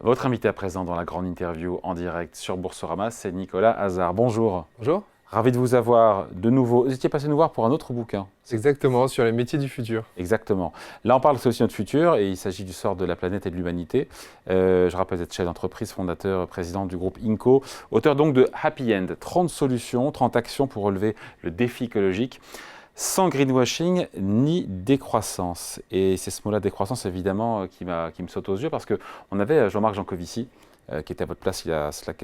Votre invité à présent dans la grande interview en direct sur Boursorama, c'est Nicolas Hazard. Bonjour. Bonjour. Ravi de vous avoir de nouveau. Vous étiez passé nous voir pour un autre bouquin. Exactement, sur les métiers du futur. Exactement. Là, on parle, c'est aussi notre futur et il s'agit du sort de la planète et de l'humanité. Je rappelle, vous êtes chef d'entreprise, fondateur, président du groupe Inco, auteur donc de Happy End, 30 solutions, 30 actions pour relever le défi écologique. Sans greenwashing ni décroissance. Et c'est ce mot-là, décroissance, évidemment, qui me saute aux yeux parce qu'on avait Jean-Marc Jancovici, qui était à votre place il y a cela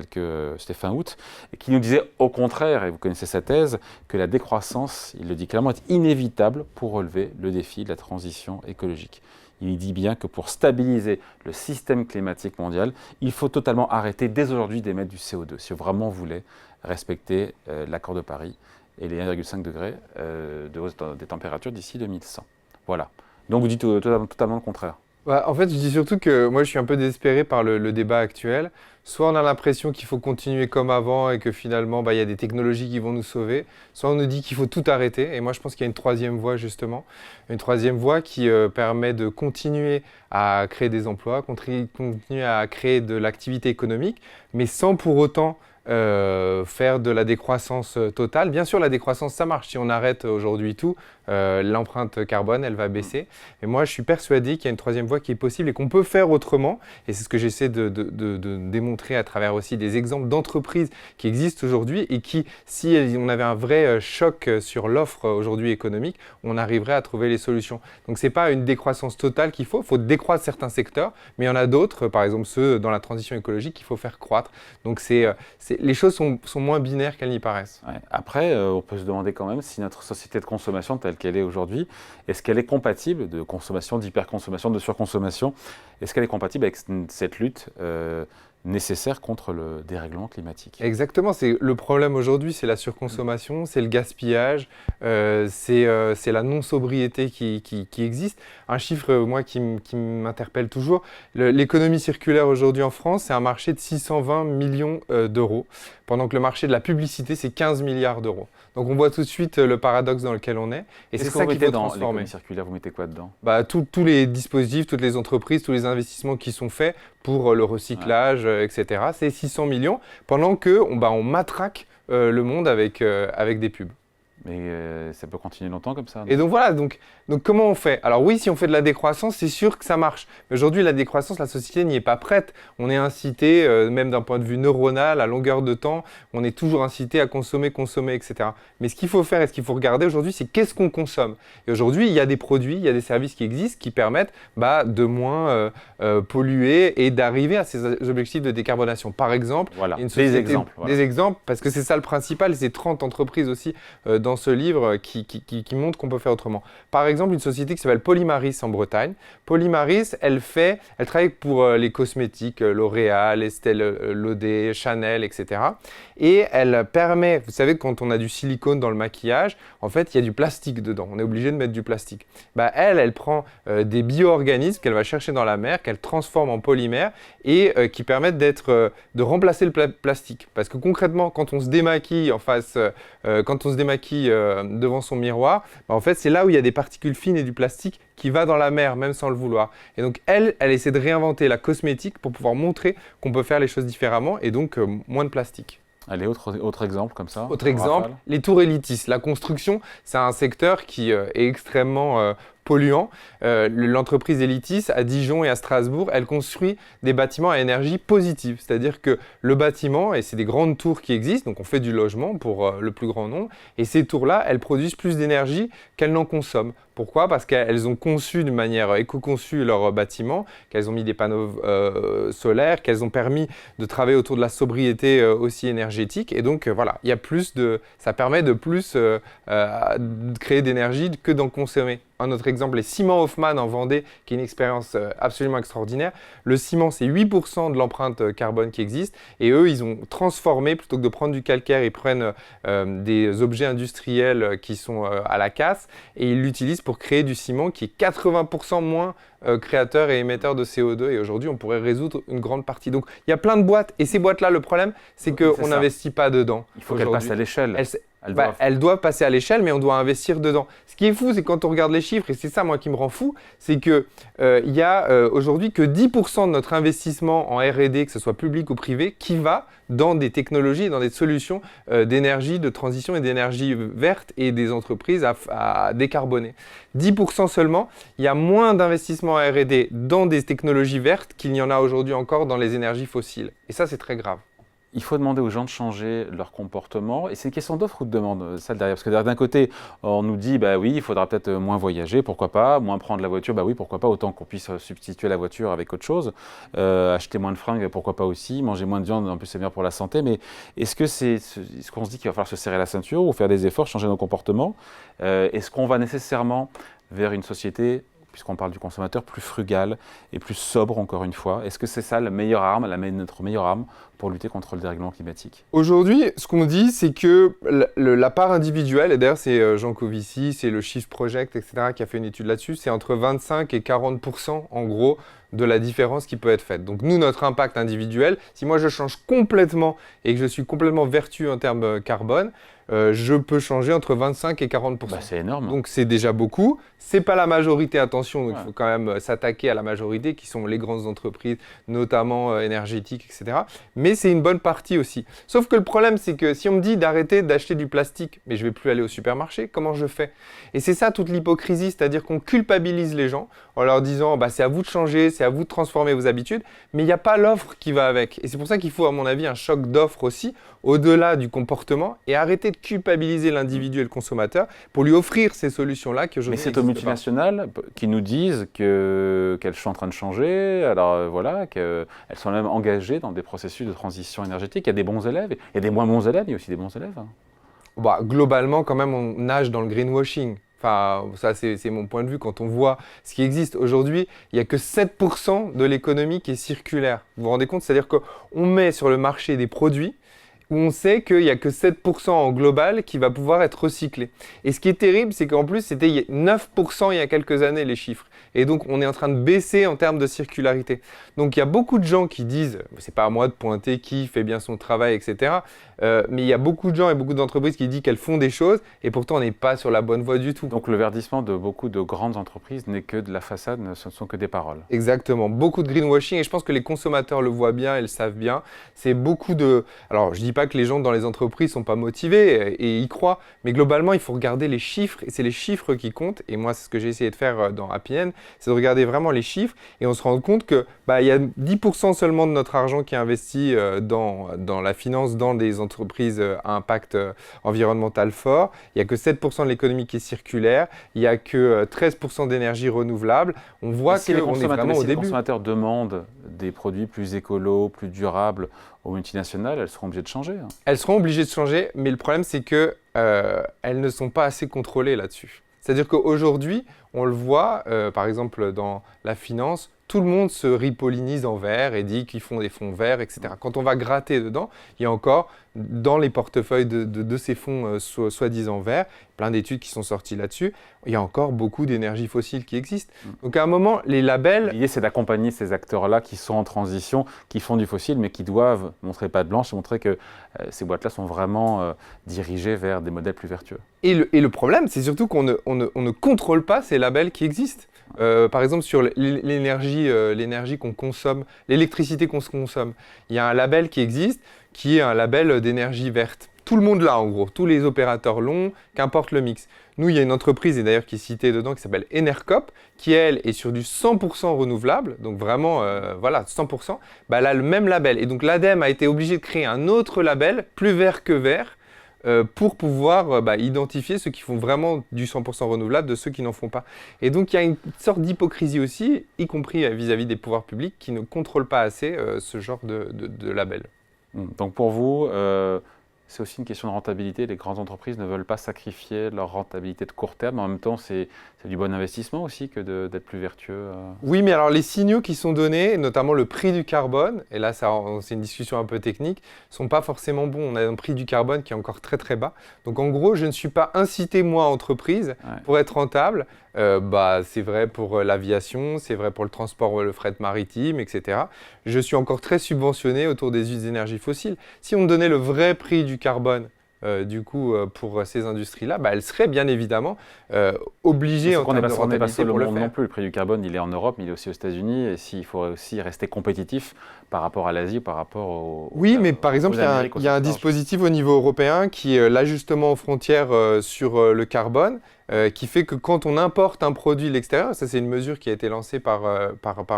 c'était fin août, et qui nous disait au contraire, et vous connaissez sa thèse, que la décroissance, il le dit clairement, est inévitable pour relever le défi de la transition écologique. Il dit bien que pour stabiliser le système climatique mondial, il faut totalement arrêter dès aujourd'hui d'émettre du CO2, si vraiment on voulait respecter l'accord de Paris et les 1,5 degrés de hausse des températures d'ici 2100. Voilà. Donc vous dites totalement le contraire. En fait, je dis surtout que moi, je suis un peu désespéré par le débat actuel. Soit on a l'impression qu'il faut continuer comme avant et que finalement, il y a des technologies qui vont nous sauver. Soit on nous dit qu'il faut tout arrêter. Et moi, je pense qu'il y a une troisième voie, justement. Une troisième voie qui permet de continuer à créer des emplois, continuer à créer de l'activité économique, mais sans pour autant faire de la décroissance totale. Bien sûr, la décroissance, ça marche. Si on arrête aujourd'hui tout, l'empreinte carbone, elle va baisser. Et moi, je suis persuadé qu'il y a une troisième voie qui est possible et qu'on peut faire autrement. Et c'est ce que j'essaie de démontrer à travers aussi des exemples d'entreprises qui existent aujourd'hui et qui, si on avait un vrai choc sur l'offre aujourd'hui économique, on arriverait à trouver les solutions. Donc, ce n'est pas une décroissance totale qu'il faut. Il faut décroître certains secteurs, mais il y en a d'autres, par exemple ceux dans la transition écologique, qu'il faut faire croître. Donc, les choses sont moins binaires qu'elles n'y paraissent. Ouais. Après, on peut se demander quand même si notre société de consommation telle qu'elle est aujourd'hui, est-ce qu'elle est compatible de consommation, d'hyperconsommation, de surconsommation, est-ce qu'elle est compatible avec cette lutte nécessaire contre le dérèglement climatique? Exactement, c'est le problème aujourd'hui, c'est la surconsommation, c'est le gaspillage, c'est la non-sobriété qui existe. Un chiffre, moi, qui m'interpelle toujours, l'économie circulaire aujourd'hui en France, c'est un marché de 620 millions d'euros, pendant que le marché de la publicité, c'est 15 milliards d'euros. Donc on voit tout de suite le paradoxe dans lequel on est, et c'est ça qu'il faut transformer. Dans l'économie circulaire, vous mettez quoi dedans? Tous les dispositifs, toutes les entreprises, tous les investissements qui sont faits pour le recyclage, etc. C'est 600 millions, pendant qu'on matraque le monde avec des pubs. Mais ça peut continuer longtemps comme ça? Et donc voilà, donc comment on fait? Alors oui, si on fait de la décroissance, c'est sûr que ça marche. Mais aujourd'hui, la décroissance, la société n'y est pas prête. On est incité, même d'un point de vue neuronal, à longueur de temps, on est toujours incité à consommer, etc. Mais ce qu'il faut faire et ce qu'il faut regarder aujourd'hui, c'est qu'est-ce qu'on consomme. Et aujourd'hui, il y a des produits, il y a des services qui existent qui permettent de moins polluer et d'arriver à ces objectifs de décarbonation. Par exemple, des exemples, parce que c'est ça le principal, c'est 30 entreprises aussi dans ce livre qui montre qu'on peut faire autrement. Par exemple, une société qui s'appelle Polymaris en Bretagne. Polymaris, elle travaille pour les cosmétiques, L'Oréal, Estée Lauder, Chanel, etc. Et elle permet, vous savez, quand on a du silicone dans le maquillage, en fait, il y a du plastique dedans. On est obligé de mettre du plastique. Elle prend des bio-organismes qu'elle va chercher dans la mer, qu'elle transforme en polymère et qui permettent de remplacer le plastique. Parce que concrètement, quand on se démaquille devant son miroir, en fait, c'est là où il y a des particules fines et du plastique qui va dans la mer, même sans le vouloir. Et donc, elle essaie de réinventer la cosmétique pour pouvoir montrer qu'on peut faire les choses différemment et donc moins de plastique. Allez, autre exemple comme ça. Autre exemple, les tours Elitis. La construction, c'est un secteur qui est extrêmement polluant. L'entreprise Elitis, à Dijon et à Strasbourg, elle construit des bâtiments à énergie positive. C'est-à-dire que le bâtiment, et c'est des grandes tours qui existent, donc on fait du logement pour le plus grand nombre, et ces tours-là, elles produisent plus d'énergie qu'elles n'en consomment. Pourquoi? Parce qu'elles ont conçu d'une manière éco-conçue leur bâtiment, qu'elles ont mis des panneaux solaires, qu'elles ont permis de travailler autour de la sobriété aussi énergétique. Et donc voilà, ça permet de plus de créer d'énergie que d'en consommer. Un autre exemple est Ciment Hoffmann en Vendée, qui est une expérience absolument extraordinaire. Le ciment, c'est 8% de l'empreinte carbone qui existe. Et eux, ils ont transformé, plutôt que de prendre du calcaire, ils prennent des objets industriels qui sont à la casse et ils l'utilisent pour créer du ciment qui est 80% moins créateurs et émetteurs de CO2. Et aujourd'hui, on pourrait résoudre une grande partie. Donc, il y a plein de boîtes. Et ces boîtes-là, le problème, c'est qu'on n'investit pas dedans. Il faut qu'elles passent à l'échelle. Elles doivent passer à l'échelle, mais on doit investir dedans. Ce qui est fou, c'est quand on regarde les chiffres, et c'est ça moi qui me rend fou, c'est qu'il y a aujourd'hui que 10% de notre investissement en R&D, que ce soit public ou privé, qui va dans des technologies, dans des solutions d'énergie, de transition et d'énergie verte et des entreprises à décarboner. 10% seulement, il y a moins d'investissement en R&D dans des technologies vertes qu'il n'y en a aujourd'hui encore dans les énergies fossiles. Et ça, c'est très grave. Il faut demander aux gens de changer leur comportement. Et c'est une question d'offre ou de demande, ça derrière. Parce que d'un côté, on nous dit, bah oui, il faudra peut-être moins voyager, pourquoi pas, moins prendre la voiture, bah oui, pourquoi pas, autant qu'on puisse substituer la voiture avec autre chose. Acheter moins de fringues, pourquoi pas aussi, manger moins de viande, en plus c'est bien pour la santé. Mais est-ce qu'on se dit qu'il va falloir se serrer la ceinture ou faire des efforts, changer nos comportements? Est-ce qu'on va nécessairement vers une société, puisqu'on parle du consommateur, plus frugal et plus sobre, encore une fois? Est-ce que c'est ça la meilleure arme, notre meilleure arme pour lutter contre le dérèglement climatique? Aujourd'hui, ce qu'on dit, c'est que la part individuelle, et d'ailleurs c'est Jean Covici, c'est le Shift Project, etc., qui a fait une étude là-dessus, c'est entre 25 et 40% en gros de la différence qui peut être faite. Donc nous, notre impact individuel, si moi je change complètement et que je suis complètement vertueux en termes carbone, je peux changer entre 25 et 40%. Bah, c'est énorme. Donc c'est déjà beaucoup. C'est pas la majorité, attention, donc il faut quand même s'attaquer à la majorité, qui sont les grandes entreprises, notamment énergétiques, etc. Mais c'est une bonne partie aussi. Sauf que le problème, c'est que si on me dit d'arrêter d'acheter du plastique, mais je vais plus aller au supermarché, comment je fais? Et c'est ça toute l'hypocrisie, c'est-à-dire qu'on culpabilise les gens en leur disant bah, c'est à vous de changer, c'est à vous de transformer vos habitudes, mais il n'y a pas l'offre qui va avec. Et c'est pour ça qu'il faut, à mon avis, un choc d'offre aussi, au-delà du comportement, et arrêter de culpabiliser l'individu et le consommateur pour lui offrir ces solutions-là qui aujourd'hui n'existent pas. Mais c'est aux multinationales qui nous disent qu'elles sont en train de changer, alors voilà, qu'elles sont même engagées dans des processus de transition énergétique. Il y a des bons élèves, il y a des moins bons élèves, il y a aussi des bons élèves. Bah, globalement, quand même, on nage dans le greenwashing. Enfin, ça, c'est mon point de vue. Quand on voit ce qui existe aujourd'hui, il n'y a que 7% de l'économie qui est circulaire. Vous vous rendez compte? C'est-à-dire qu'on met sur le marché des produits où on sait qu'il n'y a que 7% en global qui va pouvoir être recyclé. Et ce qui est terrible, c'est qu'en plus, c'était 9% il y a quelques années, les chiffres. Et donc, on est en train de baisser en termes de circularité. Donc, il y a beaucoup de gens qui disent, c'est pas à moi de pointer qui fait bien son travail, etc. Mais il y a beaucoup de gens et beaucoup d'entreprises qui disent qu'elles font des choses et pourtant, on n'est pas sur la bonne voie du tout. Donc, le verdissement de beaucoup de grandes entreprises n'est que de la façade, ce ne sont que des paroles. Exactement. Beaucoup de greenwashing et je pense que les consommateurs le voient bien et le savent bien. C'est beaucoup de... Alors, je dis pas que les gens dans les entreprises sont pas motivés et y croient, mais globalement, il faut regarder les chiffres et c'est les chiffres qui comptent. Et moi, c'est ce que j'ai essayé de faire dans Happy End, c'est de regarder vraiment les chiffres et on se rend compte que il y a 10% seulement de notre argent qui est investi dans la finance, dans des entreprises à impact environnemental fort. Il n'y a que 7% de l'économie qui est circulaire. Il n'y a que 13% d'énergie renouvelable. On voit qu'on est vraiment au début. Si les consommateurs demandent des produits plus écolos, plus durables aux multinationales, elles seront obligées de changer. Elles seront obligées de changer, mais le problème, c'est qu'elles ne sont pas assez contrôlées là-dessus. C'est-à-dire qu'aujourd'hui, on le voit, par exemple, dans la finance, tout le monde se ripollinise en vert et dit qu'ils font des fonds verts, etc. Quand on va gratter dedans, il y a encore, dans les portefeuilles de ces fonds soi-disant verts, plein d'études qui sont sorties là-dessus, il y a encore beaucoup d'énergie fossile qui existe. Donc à un moment, les labels... L'idée, c'est d'accompagner ces acteurs-là qui sont en transition, qui font du fossile, mais qui doivent montrer patte blanche et montrer que ces boîtes-là sont vraiment dirigées vers des modèles plus vertueux. Et le problème, c'est surtout qu'on ne contrôle pas ces labels qui existent. Par exemple, sur l'énergie qu'on consomme, l'électricité qu'on se consomme, il y a un label qui existe, qui est un label d'énergie verte. Tout le monde l'a en gros, tous les opérateurs l'ont, qu'importe le mix. Nous, il y a une entreprise, et d'ailleurs qui est citée dedans, qui s'appelle Enercop, qui elle est sur du 100% renouvelable, donc vraiment, voilà, 100%, elle a le même label. Et donc l'ADEME a été obligé de créer un autre label, plus vert que vert, pour pouvoir identifier ceux qui font vraiment du 100% renouvelable de ceux qui n'en font pas. Et donc il y a une sorte d'hypocrisie aussi, y compris vis-à-vis des pouvoirs publics, qui ne contrôlent pas assez ce genre de label. Donc pour vous, c'est aussi une question de rentabilité. Les grandes entreprises ne veulent pas sacrifier leur rentabilité de court terme. En même temps, c'est du bon investissement aussi que d'être plus vertueux. Oui, mais alors les signaux qui sont donnés, notamment le prix du carbone, et là c'est une discussion un peu technique, ne sont pas forcément bons. On a un prix du carbone qui est encore très très bas. Donc en gros, je ne suis pas incité moi, entreprise, pour être rentable. C'est vrai pour l'aviation, c'est vrai pour le transport, le fret maritime, etc. Je suis encore très subventionné autour des énergies fossiles. Si on me donnait le vrai prix du carbone, pour ces industries-là, elles seraient bien évidemment obligées en termes de rentabilité pour le faire. Non plus, le prix du carbone, il est en Europe, mais il est aussi aux États-Unis, et s'il faut aussi rester compétitif par rapport à l'Asie, par rapport Oui, mais par exemple, il y a un dispositif au niveau européen qui est l'ajustement aux frontières sur le carbone, qui fait que quand on importe un produit de l'extérieur, ça c'est une mesure qui a été lancée par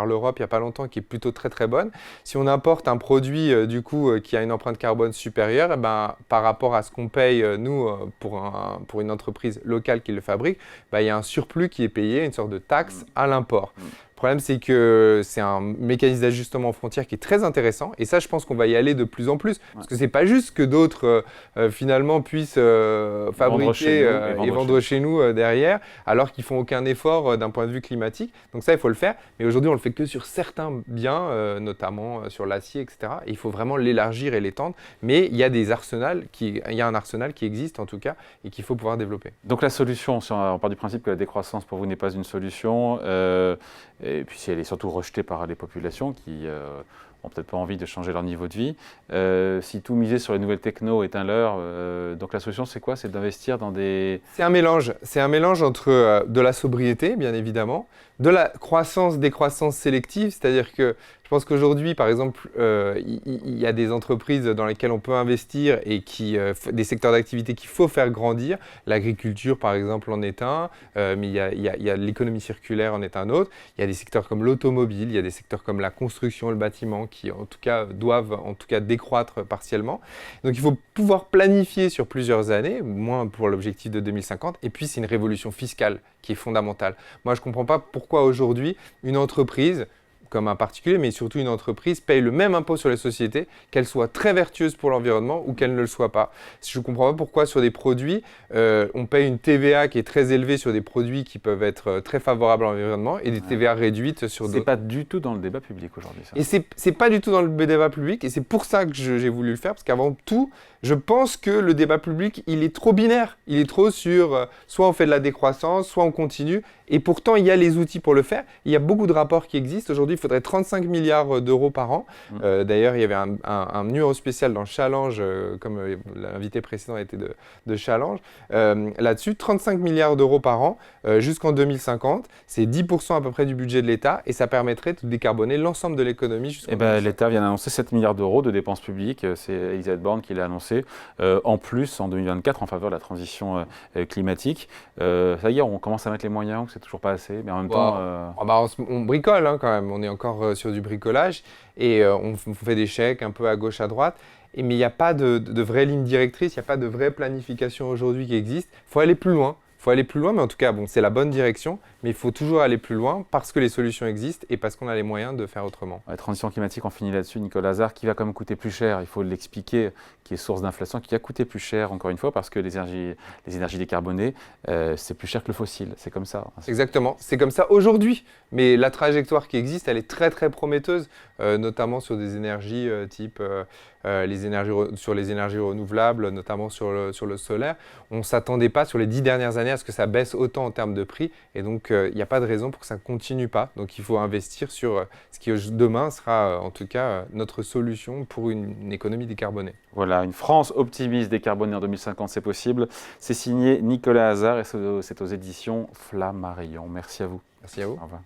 l'Europe il n'y a pas longtemps, qui est plutôt très très bonne. Si on importe un produit qui a une empreinte carbone supérieure, par rapport à ce qu'on paye nous pour une entreprise locale qui le fabrique, il y a un surplus qui est payé, une sorte de taxe à l'import. Le problème, c'est que c'est un mécanisme d'ajustement aux frontières qui est très intéressant. Et ça, je pense qu'on va y aller de plus en plus. Parce que ce n'est pas juste que d'autres, finalement, puissent fabriquer et vendre chez nous derrière, alors qu'ils ne font aucun effort d'un point de vue climatique. Donc ça, il faut le faire. Mais aujourd'hui, on ne le fait que sur certains biens, notamment sur l'acier, etc. Et il faut vraiment l'élargir et l'étendre. Mais il y a un arsenal qui existe, en tout cas, et qu'il faut pouvoir développer. Donc la solution, on part du principe que la décroissance, pour vous, n'est pas une solution. Et puis elle est surtout rejetée par les populations qui n'ont peut-être pas envie de changer leur niveau de vie. Si tout miser sur les nouvelles techno est un leurre, donc la solution c'est quoi? C'est d'investir dans des... C'est un mélange entre de la sobriété, bien évidemment, de la décroissance sélective, c'est-à-dire que je pense qu'aujourd'hui, par exemple, il y a des entreprises dans lesquelles on peut investir et des secteurs d'activité qu'il faut faire grandir. L'agriculture, par exemple, en est un, mais il y a l'économie circulaire en est un autre. Il y a des secteurs comme l'automobile, il y a des secteurs comme la construction, le bâtiment, qui en tout cas doivent décroître partiellement. Donc il faut pouvoir planifier sur plusieurs années, moins pour l'objectif de 2050. Et puis c'est une révolution fiscale qui est fondamentale. Moi, je ne comprends pas pourquoi aujourd'hui une entreprise, comme un particulier, mais surtout une entreprise, paye le même impôt sur les sociétés, qu'elle soit très vertueuse pour l'environnement ou qu'elle ne le soit pas. Je ne comprends pas pourquoi sur des produits, on paye une TVA qui est très élevée sur des produits qui peuvent être très favorables à l'environnement et des TVA réduites sur d'autres. C'est pas du tout dans le débat public aujourd'hui, ça. Et c'est pas du tout dans le débat public, et c'est pour ça que j'ai voulu le faire, parce qu'avant tout, je pense que le débat public, il est trop binaire. Il est trop sur soit on fait de la décroissance, soit on continue. Et pourtant, il y a les outils pour le faire. Il y a beaucoup de rapports qui existent. Aujourd'hui, il faudrait 35 milliards d'euros par an. D'ailleurs, il y avait un numéro spécial dans Challenge, comme l'invité précédent était de Challenge. Là-dessus, 35 milliards d'euros par an jusqu'en 2050. C'est 10% à peu près du budget de l'État. Et ça permettrait de décarboner l'ensemble de l'économie jusqu'en 2050. L'État vient d'annoncer 7 milliards d'euros de dépenses publiques. C'est Elisabeth Borne qui l'a annoncé. En plus, en 2024, en faveur de la transition climatique. Ça y est, on commence à mettre les moyens, c'est toujours pas assez, mais en même temps... on bricole quand même, on est encore sur du bricolage et on fait des chèques un peu à gauche, à droite. Mais il n'y a pas de vraie ligne directrice, il n'y a pas de vraie planification aujourd'hui qui existe. Il faut aller plus loin. Mais en tout cas, c'est la bonne direction, mais il faut toujours aller plus loin parce que les solutions existent et parce qu'on a les moyens de faire autrement. La transition climatique, on finit là-dessus, Nicolas Hazard, qui va quand même coûter plus cher, il faut l'expliquer, qui est source d'inflation, qui a coûté plus cher, encore une fois, parce que les énergies décarbonées, c'est plus cher que le fossile, c'est comme ça. Exactement, c'est comme ça aujourd'hui, mais la trajectoire qui existe, elle est très très prometteuse, notamment sur des énergies type... sur les énergies renouvelables, notamment sur le solaire. On ne s'attendait pas sur les 10 dernières années à ce que ça baisse autant en termes de prix. Et donc, il n'y a pas de raison pour que ça ne continue pas. Donc, il faut investir sur ce qui demain sera en tout cas notre solution pour une économie décarbonée. Voilà, une France optimiste décarbonée en 2050, c'est possible. C'est signé Nicolas Hazard et c'est aux éditions Flammarion. Merci à vous. Merci à vous. Au revoir.